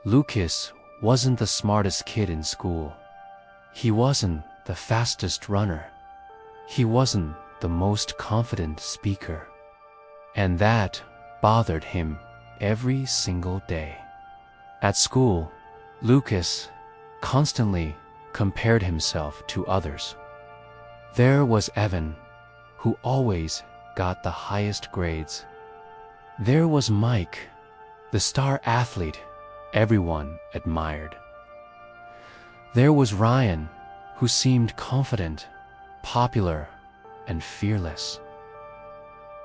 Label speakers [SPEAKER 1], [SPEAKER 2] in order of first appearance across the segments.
[SPEAKER 1] Lucas wasn't the smartest kid in school. He wasn't the fastest runner. He wasn't the most confident speaker. And that bothered him every single day. At school, Lucas constantly compared himself to others. There was Evan, who always got the highest grades. There was Mike, the star athlete everyone admired. There was Ryan, who seemed confident, popular, and fearless.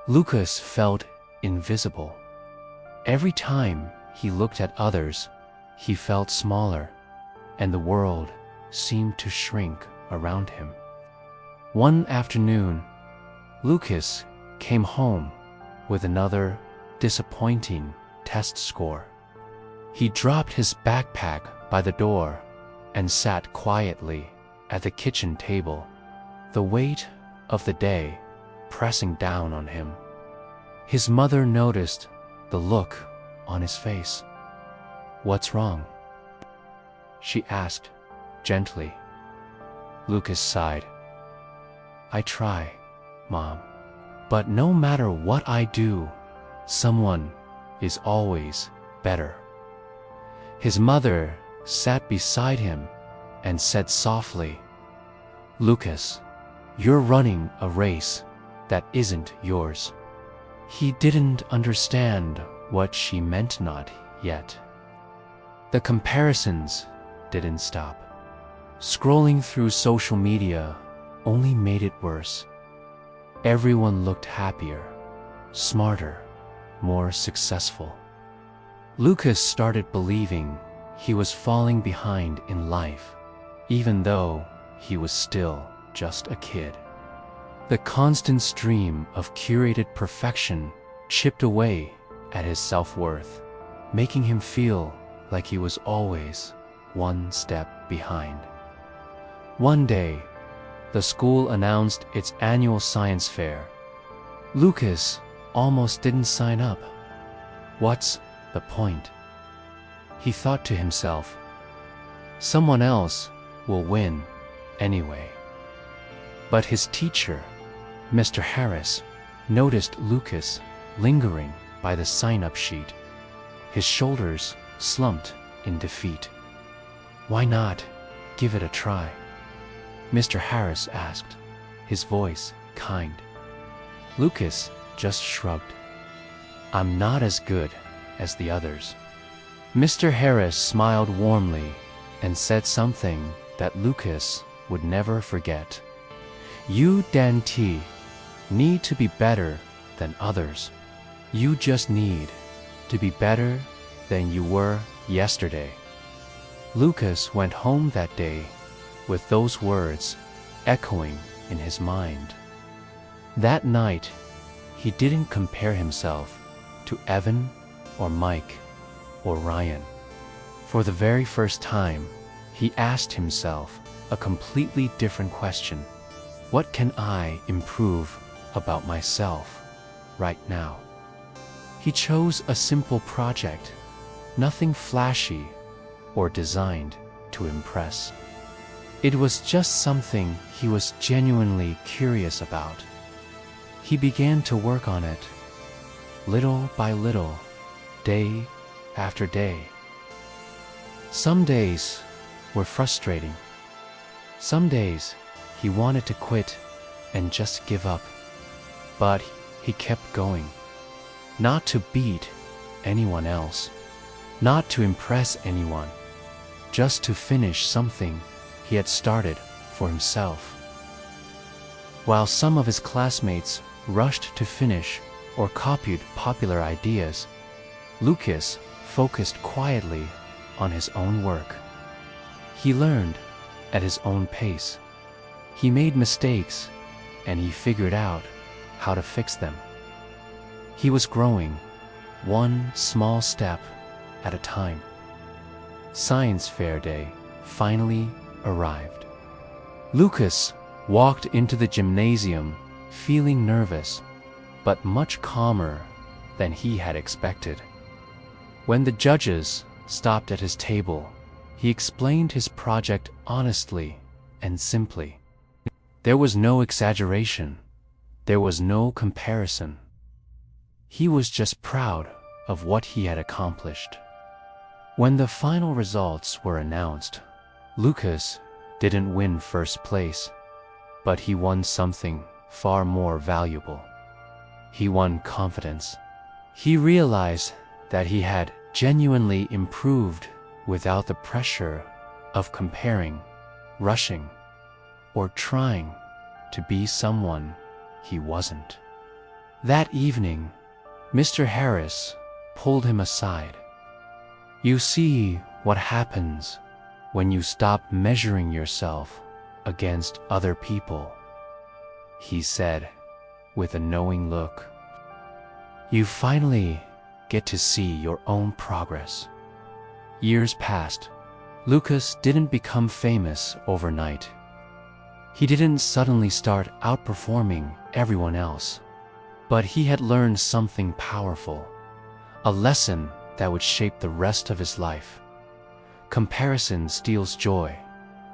[SPEAKER 1] Lucas felt invisible. Every time he looked at others, he felt smaller, and the world seemed to shrink around him. One afternoon, Lucas came home with another disappointing test score. He dropped his backpack by the door and sat quietly at the kitchen table, the weight of the day pressing down on him. His mother noticed the look on his face. "What's wrong?" she asked gently. Lucas sighed. "I try, Mom, but no matter what I do, someone is always better." His mother sat beside him and said softly, "Lucas, you're running a race that isn't yours." He didn't understand what she meant not yet. The comparisons didn't stop. Scrolling through social media only made it worse. Everyone looked happier, smarter, more successful. Lucas started believing he was falling behind in life, even though he was still just a kid. The constant stream of curated perfection chipped away at his self-worth, making him feel like he was always one step behind. One day, the school announced its annual science fair. Lucas almost didn't sign up. What's the point? He thought to himself. Someone else will win anyway. But his teacher, Mr. Harris, noticed Lucas lingering by the sign-up sheet. His shoulders slumped in defeat. "Why not give it a try?" Mr. Harris asked, his voice kind. Lucas just shrugged. "I'm not as good as the others." Mr. Harris smiled warmly and said something that Lucas would never forget. "You don't need to be better than others. You just need to be better than you were yesterday." Lucas went home that day with those words echoing in his mind. That night, he didn't compare himself to Evan or Mike or Ryan. For the very first time, he asked himself a completely different question. What can I improve about myself right now? He chose a simple project, nothing flashy or designed to impress. It was just something he was genuinely curious about. He began to work on it, little by little, day after day. Some days were frustrating. Some days he wanted to quit and just give up. But he kept going. Not to beat anyone else, not to impress anyone, just to finish something he had started for himself. While some of his classmates rushed to finish or copied popular ideas, Lucas focused quietly on his own work. He learned at his own pace. He made mistakes, and he figured out how to fix them. He was growing, one small step at a time. Science fair day finally arrived. Lucas walked into the gymnasium feeling nervous, but much calmer than he had expected. When the judges stopped at his table, he explained his project honestly and simply. There was no exaggeration. There was no comparison. He was just proud of what he had accomplished. When the final results were announced, Lucas didn't win first place, but he won something far more valuable. He won confidence. He realized that he had genuinely improved without the pressure of comparing, rushing, or trying to be someone he wasn't. That evening, Mr. Harris pulled him aside. "You see what happens when you stop measuring yourself against other people," he said with a knowing look. "You finally get to see your own progress." Years passed. Lucas didn't become famous overnight. He didn't suddenly start outperforming everyone else. But he had learned something powerful, a lesson that would shape the rest of his life. Comparison steals joy,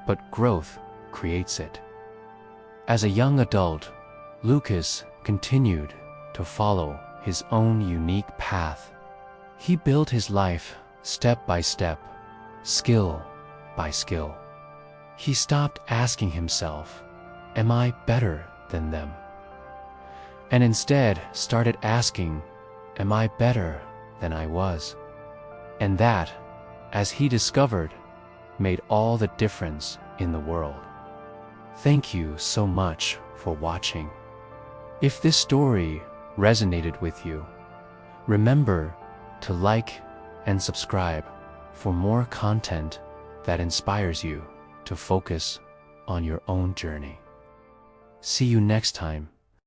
[SPEAKER 1] but growth creates it. As a young adult, Lucas continued to follow his own unique path. He built his life step by step, skill by skill. He stopped asking himself, "Am I better than them?" and instead started asking, "Am I better than I was?" And that, as he discovered, made all the difference in the world. Thank you so much for watching. If this story resonated with you, remember to like and subscribe for more content that inspires you to focus on your own journey. See you next time.